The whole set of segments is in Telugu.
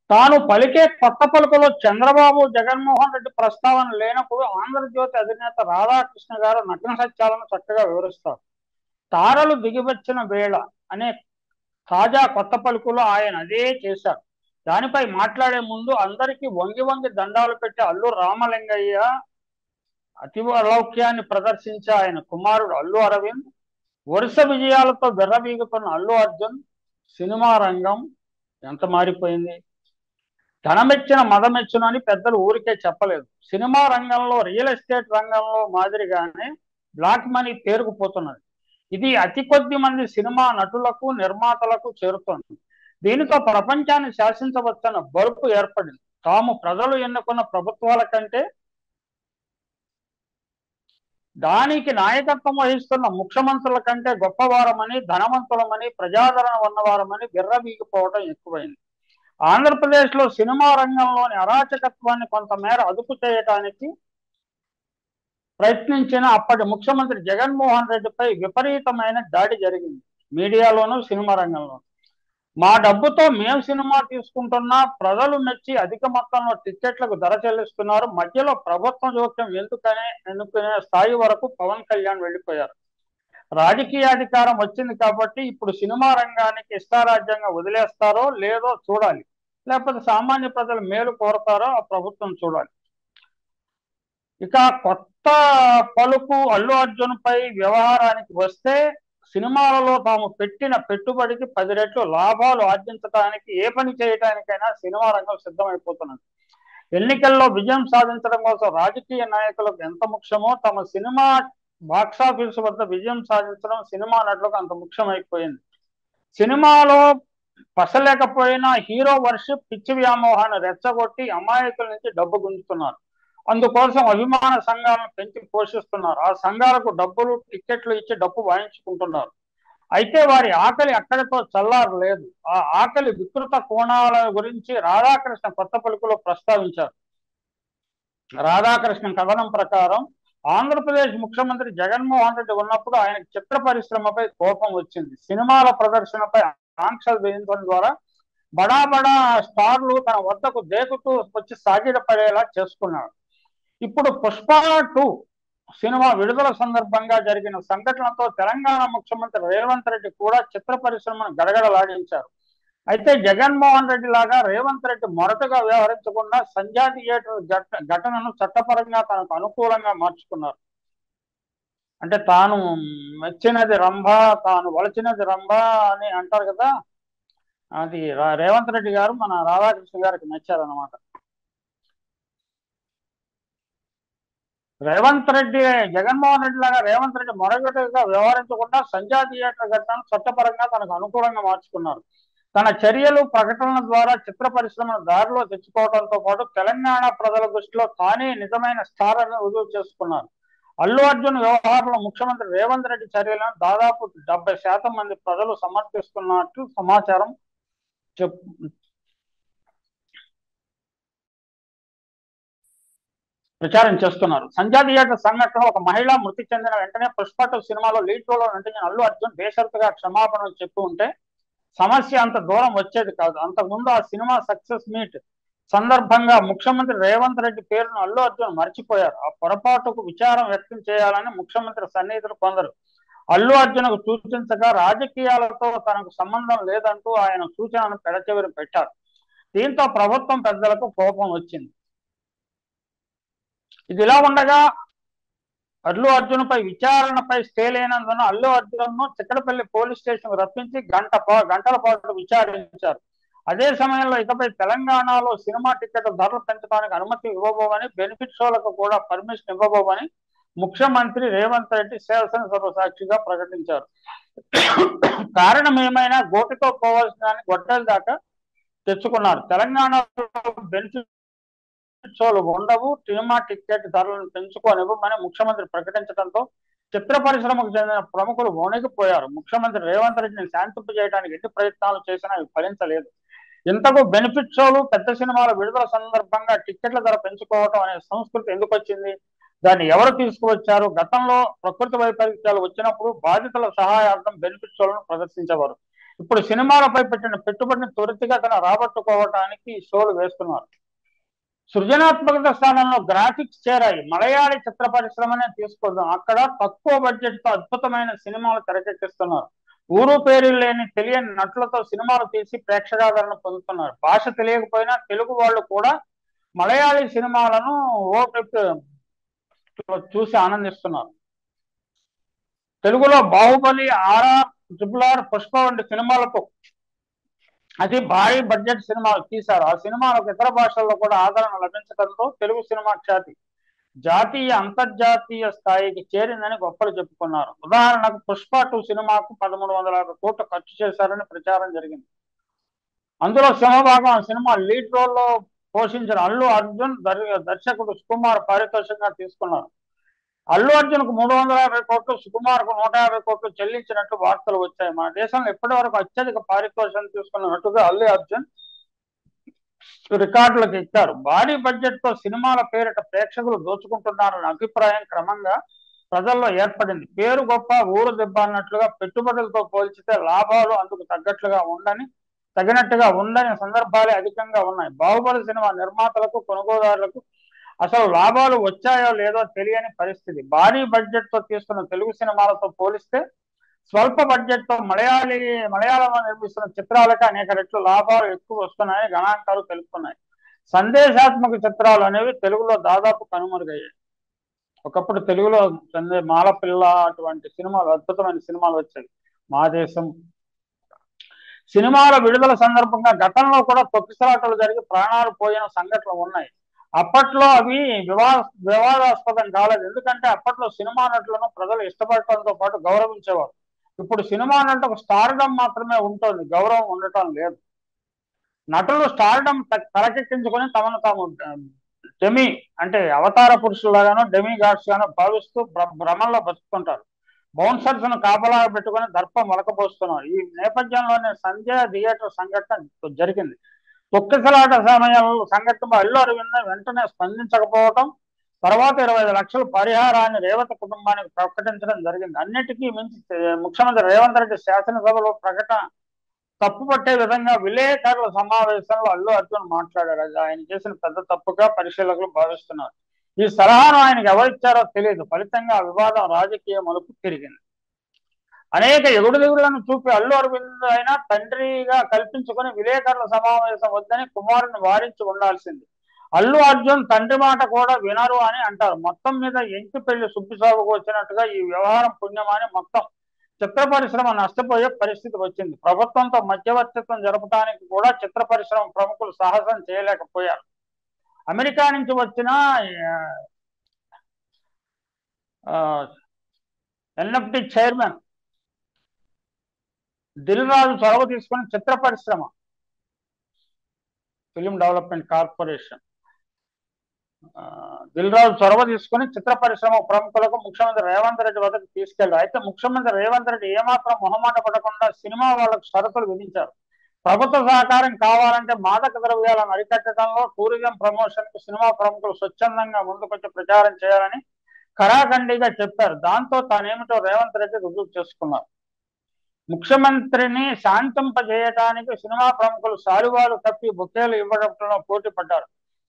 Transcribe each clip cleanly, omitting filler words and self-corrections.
తాను పలికే కొత్త పలుకులో చంద్రబాబు జగన్మోహన్ రెడ్డి ప్రస్తావన లేనప్పుడు ఆంధ్రజ్యోతి అధినేత రాధాకృష్ణ గారు నగ్న సత్యాలను చక్కగా వివరిస్తారు. తారలు దిగివచ్చిన వేళ అనే తాజా కొత్త పలుకులో ఆయన అదే చేశారు. దానిపై మాట్లాడే ముందు అందరికీ వంగి వంగి దండాలు పెట్టి అల్లు రామలింగయ్య అతివలౌక్యాన్ని ప్రదర్శించే ఆయన కుమారుడు అల్లు అరవింద్, వరుస విజయాలతో విర్రవీగుతున్న అల్లు అర్జున్, సినిమా రంగం ఎంత మారిపోయింది. ధనమెచ్చిన మదమెచ్చును అని పెద్దలు ఊరికే చెప్పలేదు. సినిమా రంగంలో రియల్ ఎస్టేట్ రంగంలో మాదిరిగానే బ్లాక్ మనీ పేరుకుపోతున్నది. ఇది అతి కొద్ది మంది సినిమా నటులకు నిర్మాతలకు చేరుతోంది. దీనితో ప్రపంచాన్ని శాసించవచ్చన్న బలుపు ఏర్పడింది. తాము ప్రజలు ఎన్నుకున్న ప్రభుత్వాల కంటే దానికి నాయకత్వం వహిస్తున్న ముఖ్యమంత్రుల కంటే గొప్పవారమని, ధనవంతులమని, ప్రజాదరణ ఉన్నవారమని విర్రవీగిపోవడం ఎక్కువైంది. ఆంధ్రప్రదేశ్లో సినిమా రంగంలోని అరాచకత్వాన్ని కొంతమేర అదుపు చేయడానికి ప్రయత్నించిన అప్పటి ముఖ్యమంత్రి జగన్మోహన్ రెడ్డిపై విపరీతమైన దాడి జరిగింది. మీడియాలోనూ సినిమా రంగంలో మా డబ్బుతో మేము సినిమా తీసుకుంటున్నా, ప్రజలు మెచ్చి అధిక మొత్తంలో టిక్కెట్లకు ధర చెల్లిస్తున్నారు, మధ్యలో ప్రభుత్వ జోక్యం ఎన్నుకునే స్థాయి వరకు పవన్ కళ్యాణ్ వెళ్ళిపోయారు. రాజకీయ అధికారం వచ్చింది కాబట్టి ఇప్పుడు సినిమా రంగానికి ఇష్టారాజ్యంగా వదిలేస్తారో లేదో చూడాలి, లేకపోతే సామాన్య ప్రజలు మేలు కోరతారో ఆ ప్రభుత్వం చూడాలి. ఇక కొత్త పలుకు అల్లు అర్జున్ పై వ్యవహారానికి వస్తే, సినిమాలలో తాము పెట్టిన పెట్టుబడికి 10 రెట్లు లాభాలు ఆర్జించడానికి ఏ పని చేయడానికైనా సినిమా రంగం సిద్ధమైపోతున్నది. ఎన్నికల్లో విజయం సాధించడం కోసం రాజకీయ నాయకులకు ఎంత ముఖ్యమో, తమ సినిమా బాక్సాఫీసు వద్ద విజయం సాధించడం సినిమా నటులకు అంత ముఖ్యమైపోయింది. సినిమాలో పసలేకపోయినా హీరో వర్షిప్, పిచ్చి వ్యామోహాన్ని రెచ్చగొట్టి అమాయకుల నుంచి డబ్బు గుంజుతున్నారు. అందుకోసం అభిమాన సంఘాలను పెంచి పోషిస్తున్నారు. ఆ సంఘాలకు డబ్బులు, టిక్కెట్లు ఇచ్చి డబ్బు వాయించుకుంటున్నారు. అయితే వారి ఆకలి అక్కడితో చల్లారలేదు. ఆ ఆకలి వికృత కోణాల గురించి రాధాకృష్ణ కొత్త పలుకులో ప్రస్తావించారు. రాధాకృష్ణ కథనం ప్రకారం ఆంధ్రప్రదేశ్ ముఖ్యమంత్రి జగన్మోహన్ రెడ్డి ఉన్నప్పుడు ఆయనకు చిత్ర పరిశ్రమపై కోపం వచ్చింది. సినిమాల ప్రదర్శనపై ఆంక్షలు విధించడం ద్వారా బడా బడా స్టార్లు తన వద్దకు దేకుతూ వచ్చి సాగిడ పడేలా చేసుకున్నాడు. ఇప్పుడు పుష్ప 2 సినిమా విడుదల సందర్భంగా జరిగిన సంఘటనతో తెలంగాణ ముఖ్యమంత్రి రేవంత్ రెడ్డి కూడా చిత్ర పరిశ్రమను గడగడలాడించారు. అయితే జగన్మోహన్ రెడ్డి లాగా రేవంత్ రెడ్డి మొరటుగా వ్యవహరించకుండా సంధ్యా థియేటర్ ఘటనను చట్టపరంగా తనకు అనుకూలంగా మార్చుకున్నారు. అంటే తాను మెచ్చినది రంభ, తాను వలచినది రంభ అని అంటారు కదా, అది రేవంత్ రెడ్డి గారు మన రాధాకృష్ణ గారికి నచ్చారనమాట. రేవంత్ రెడ్డి జగన్మోహన్ రెడ్డి లాగా రేవంత్ రెడ్డి మొరగట్టుగా వ్యవహరించకుండా సంధ్యా థియేటర్ ఘటనను చట్టపరంగా తనకు అనుకూలంగా మార్చుకున్నారు. తన చర్యలు, ప్రకటనల ద్వారా చిత్ర పరిశ్రమను దారిలో తెచ్చుకోవడంతో పాటు తెలంగాణ ప్రజల దృష్టిలో తానే నిజమైన స్టార్ అని రుజువు చేసుకున్నారు. అల్లు అర్జున్ వ్యవహారంలో ముఖ్యమంత్రి రేవంత్ రెడ్డి చర్యలను దాదాపు 70% మంది ప్రజలు సమర్థిస్తున్నట్లు సమాచారం ప్రచారం చేస్తున్నారు. సంధ్యా థియేటర్ సంఘటన ఒక మహిళ మృతి చెందిన వెంటనే పుష్ప 2 సినిమాలో లీడ్ రోల్లో నటించిన అల్లు అర్జున్ బేషరతుగా క్షమాపణలు చెప్పి ఉంటే సమస్య అంత దూరం వచ్చేది కాదు. అంతకుముందు ఆ సినిమా సక్సెస్ మీట్ సందర్భంగా ముఖ్యమంత్రి రేవంత్ రెడ్డి పేరును అల్లు అర్జున్ మర్చిపోయారు. ఆ పొరపాటుకు విచారం వ్యక్తం చేయాలని ముఖ్యమంత్రి సన్నిహితులు కొందరు అల్లు అర్జున్కు సూచించగా రాజకీయాలతో తనకు సంబంధం లేదంటూ ఆయన సూచనను పెడచెవిన పెట్టారు. దీంతో ప్రభుత్వం పెద్దలకు కోపం వచ్చింది. ఇది ఇలా ఉండగా అల్లు అర్జున్ పై విచారణపై స్టే లేనందున అల్లు అర్జున్ ను చిక్కడపల్లి పోలీస్ స్టేషన్ రప్పించి గంటల పాటు విచారించారు. అదే సమయంలో ఇకపై తెలంగాణలో సినిమా టికెట్ ధరలు పెంచడానికి అనుమతి ఇవ్వబోమని, బెనిఫిట్ షోలకు కూడా పర్మిషన్ ఇవ్వబోమని ముఖ్యమంత్రి రేవంత్ రెడ్డి శాసనసభ సాక్షిగా ప్రకటించారు. కారణం ఏమైనా గోటితో పోవాల్సిన గొడ్డల దాకా తెచ్చుకున్నారు. తెలంగాణలో బెనిఫిట్ షోలు ఉండవు, సినిమా టికెట్ ధరలను పెంచుకోనివ్వమని ముఖ్యమంత్రి ప్రకటించడంతో చిత్ర పరిశ్రమకు చెందిన ప్రముఖులు వణికిపోయారు. ముఖ్యమంత్రి రేవంత్ రెడ్డిని శాంతింపజేయడానికి ఎన్ని ప్రయత్నాలు చేసినా అవి ఫలించలేదు. ఇంతకు బెనిఫిట్ షోలు, పెద్ద సినిమాల విడుదల సందర్భంగా టిక్కెట్ల ధర పెంచుకోవటం అనే సంస్కృతి ఎందుకు వచ్చింది? దాన్ని ఎవరు తీసుకువచ్చారు? గతంలో ప్రకృతి వైపరీత్యాలు వచ్చినప్పుడు బాధితుల సహాయార్థం బెనిఫిట్ షోలను ప్రదర్శించేవారు. ఇప్పుడు సినిమాలపై పెట్టిన పెట్టుబడిని త్వరితగతిన రాబట్టుకోవటానికి ఈ షోలు వేస్తున్నారు. సృజనాత్మకత స్థానంలో గ్రాఫిక్స్ చేరాయి. మలయాళీ చిత్ర పరిశ్రమనే తీసుకుందాం. అక్కడ తక్కువ బడ్జెట్ తో అద్భుతమైన సినిమాలు తెరకెక్కిస్తున్నారు. ఊరు పేరు లేని తెలియని నటులతో సినిమాలు తీసి ప్రేక్షకాదరణ పొందుతున్నారు. భాష తెలియకపోయినా తెలుగు వాళ్ళు కూడా మలయాళీ సినిమాలను ఓపిక చూసి ఆనందిస్తున్నారు. తెలుగులో బాహుబలి, ఆర్ఆర్, RRR, పుష్ప వంటి సినిమాలతో అతి భారీ బడ్జెట్ సినిమాలు తీశారు. ఆ సినిమాలకు ఇతర భాషల్లో కూడా ఆదరణ లభించడంతో తెలుగు సినిమా ఖ్యాతి జాతీయ అంతర్జాతీయ స్థాయికి చేరిందని గొప్పలు చెప్పుకున్నారు. ఉదాహరణకు పుష్ప 2 సినిమాకు 1350 కోట్లు ఖర్చు చేశారని ప్రచారం జరిగింది. అందులో సింహభాగం ఆ సినిమా లీడ్ రోల్లో పోషించిన అల్లు అర్జున్, దర్శకుడు సుకుమార్ పారితోషికంగా తీసుకున్నారు. అల్లు అర్జున్ కు 350 కోట్లు, సుకుమార్ కు 150 కోట్లు చెల్లించినట్టు వార్తలు వచ్చాయి. మన దేశంలో ఇప్పటి వరకు అత్యధిక పారితోషికం తీసుకున్న నటుగా అల్లు అర్జున్ రికార్డులకు ఎక్కారు. భారీ బడ్జెట్ తో సినిమాల పేరిట ప్రేక్షకులు దోచుకుంటున్నారన్న అభిప్రాయం క్రమంగా ప్రజల్లో ఏర్పడింది. పేరు గొప్ప, ఊరు దెబ్బ అన్నట్లుగా పెట్టుబడులతో పోల్చితే లాభాలు అందుకు తగినట్టుగా ఉందని సందర్భాలే అధికంగా ఉన్నాయి. బాహుబలి సినిమా నిర్మాతలకు, కొనుగోదారులకు అసలు లాభాలు వచ్చాయో లేదో తెలియని పరిస్థితి. భారీ బడ్జెట్ తో తీస్తున్న తెలుగు సినిమాలతో పోలిస్తే స్వల్ప బడ్జెట్ తో మలయాళంలో నిర్మిస్తున్న చిత్రాలకు అనేక రెట్లు లాభాలు ఎక్కువ వస్తున్నాయని గణాంకాలు తెలుపుతున్నాయి. సందేశాత్మక చిత్రాలు అనేవి తెలుగులో దాదాపు కనుమరుగయ్యాయి. ఒకప్పుడు తెలుగులో మాలపిల్ల అటువంటి సినిమాలు, అద్భుతమైన సినిమాలు వచ్చాయి. మా దేశం సినిమాల విడుదల సందర్భంగా గతంలో కూడా తొక్కిసలాటలు జరిగి ప్రాణాలు పోయిన సంఘటనలు ఉన్నాయి. అప్పట్లో అవి వివాదాస్పదం కాలేదు. ఎందుకంటే అప్పట్లో సినిమా నటులను ప్రజలు ఇష్టపడటంతో పాటు గౌరవించేవారు. ఇప్పుడు సినిమా నటులకు స్టార్డమ్ మాత్రమే ఉంటుంది, గౌరవం ఉండటం లేదు. నటులు స్టార్డమ్ తలకెక్కించుకొని తమను తాము డెమి అంటే అవతార పురుషులాగానో డెమి గాడ్స్ గానో భావిస్తూ భ్రమంలో బతుకుంటారు. బౌన్సర్స్ ను కాపలా పెట్టుకుని దర్పం వలకపోస్తున్నారు. ఈ నేపథ్యంలోనే సంజయ్ థియేటర్ సంఘటన జరిగింది. తొక్కిసలాట సంఘటనలో అల్లు అరవింద్ వెంటనే స్పందించకపోవడం, తర్వాత 25 లక్షల పరిహారాన్ని రేవతి కుటుంబానికి ప్రకటించడం జరిగింది. అన్నిటికీ మించి ముఖ్యమంత్రి రేవంత్ రెడ్డి శాసనసభలో ప్రకటన తప్పుపట్టే విధంగా విలేకరుల సమావేశంలో అల్లు అర్జున్ మాట్లాడారు. అది ఆయన చేసిన పెద్ద తప్పుగా పరిశీలకులు భావిస్తున్నారు. ఈ సలహాను ఆయనకు ఎవరిచ్చారో తెలియదు. ఫలితంగా ఆ వివాదం రాజకీయ మలుపు తిరిగింది. అనేక ఎగుడుదిగుడులను చూపి అల్లు అరవింద్ అయినా తండ్రిగా కల్పించుకొని విలేకరుల సమావేశం వద్దని కుమారుని వారించి ఉండాల్సింది. అల్లు అర్జున్ తండ్రి మాట కూడా వినరు అని అంటారు. మొత్తం మీద ఎంకి పెళ్లి సుబ్బిసాగుకు వచ్చినట్టుగా ఈ వ్యవహారం పుణ్యమాని మొత్తం చిత్ర పరిశ్రమ నష్టపోయే పరిస్థితి వచ్చింది. ప్రభుత్వంతో మధ్యవర్తిత్వం జరపడానికి కూడా చిత్ర పరిశ్రమ ప్రముఖులు సాహసం చేయలేకపోయారు. అమెరికా నుంచి వచ్చిన ఎన్ఎఫ్టి చైర్మన్ దిల్ రాజు చొరవ తీసుకుని చిత్ర పరిశ్రమ film development corporation Dil Raju చొరవ తీసుకుని చిత్ర పరిశ్రమ ప్రముఖులకు ముఖ్యమంత్రి రేవంత్ రెడ్డి వద్దకు తీసుకెళ్లారు. అయితే ముఖ్యమంత్రి రేవంత్ రెడ్డి ఏమాత్రం మొహమాట పడకుండా సినిమా వాళ్లకు షరతులు విధించారు. ప్రభుత్వ సహకారం కావాలంటే మాదక ద్రవ్యాలను అరికట్టడంలో, టూరిజం ప్రమోషన్ కు సినిమా ప్రముఖులు స్వచ్ఛందంగా ముందుకొచ్చి ప్రచారం చేయాలని ఖరాఖండిగా చెప్పారు. దాంతో తానేమిటో రేవంత్ రెడ్డి రుజువు చేసుకున్నారు. ముఖ్యమంత్రిని శాంతింపజేయడానికి సినిమా ప్రముఖులు శాలువాలు కప్పి బొకేలు ఇవ్వడంలో పోటీ పడ్డారు.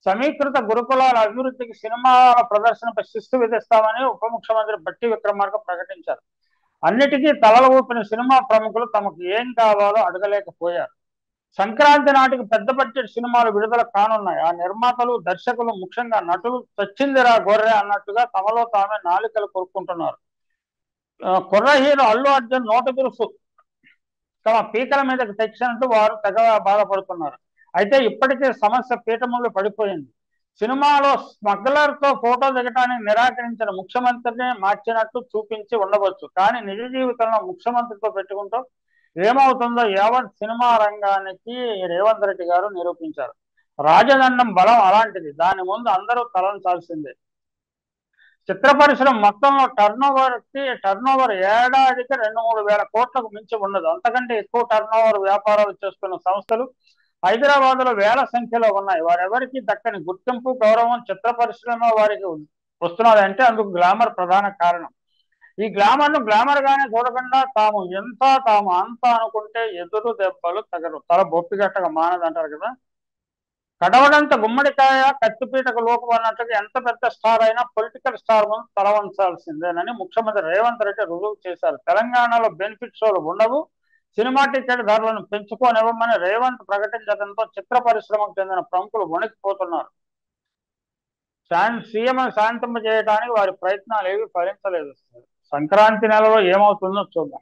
సమీకృత గురుకులాల అభివృద్ధికి సినిమాల ప్రదర్శనపై శిస్తు విధిస్తామని ఉప ముఖ్యమంత్రి బట్టి విక్రమార్క ప్రకటించారు. అన్నిటికీ తలలు ఊపిన సినిమా ప్రముఖులు తమకు ఏం కావాలో అడగలేకపోయారు. సంక్రాంతి నాటికి పెద్ద బడ్జెట్ సినిమాలు విడుదల కానున్నాయి. ఆ నిర్మాతలు, దర్శకులు, ముఖ్యంగా నటులు చచ్చిందిరా గొర్రె అన్నట్టుగా తమలో తామే నాలికలు కొరుక్కుంటున్నారు. కుర్ర హీరో అల్లు అర్జున్ నోట దురుసు తమ పీకల మీదకి తెచ్చినట్టు వారు తెగ బాధపడుతున్నారు. అయితే ఇప్పటికే సమస్య పీఠములు పడిపోయింది. సినిమాలో స్మగ్లర్ తో ఫోటో దిగటానికి నిరాకరించిన ముఖ్యమంత్రిని మార్చినట్టు చూపించి ఉండవచ్చు. కానీ నిజ జీవితంలో ముఖ్యమంత్రితో పెట్టుకుంటూ ఏమవుతుందో యావత్ సినిమా రంగానికి రేవంత్ రెడ్డి గారు నిరూపించారు. రాజదండం బలం అలాంటిది. దాని ముందు అందరూ తలంచాల్సిందే. చిత్ర పరిశ్రమ మొత్తంలో టర్నోవర్ ఏడాదికి 2-3 వేల కోట్లకు మించి ఉండదు. అంతకంటే ఎక్కువ టర్నోవర్ వ్యాపారాలు చేస్తున్న సంస్థలు హైదరాబాద్ లో వేల సంఖ్యలో ఉన్నాయి. వారెవరికి దక్కని గుర్తింపు, గౌరవం చిత్ర పరిశ్రమ వారికి వస్తున్నదంటే అందుకు గ్లామర్ ప్రధాన కారణం. ఈ గ్లామర్ ను గ్లామర్ గానే చూడకుండా తాము ఎంత తాము అంత అనుకుంటే ఎదురు దెబ్బలు తగరు, తల బొప్పిగట్టగా మానదంటారు కదా. కడవడంత గుమ్మడికాయ కత్తిపీటకు లోకు అన్నట్టుగా ఎంత పెద్ద స్టార్ అయినా పొలిటికల్ స్టార్ ముందు తల వంచాల్సిందేనని ముఖ్యమంత్రి రేవంత్ రెడ్డి రుజువు చేశారు. తెలంగాణలో బెనిఫిట్ షోలు ఉండవు, సినిమా టికెట్ ధరలను పెంచుకోనివ్వమని రేవంత్ ప్రకటించడంతో చిత్ర పరిశ్రమకు చెందిన ప్రముఖులు వణికిపోతున్నారు. సీఎం శాంతింపజేయడానికి వారి ప్రయత్నాలు ఏవి ఫలించలేదు. సంక్రాంతి నెలలో ఏమవుతుందో చూద్దాం.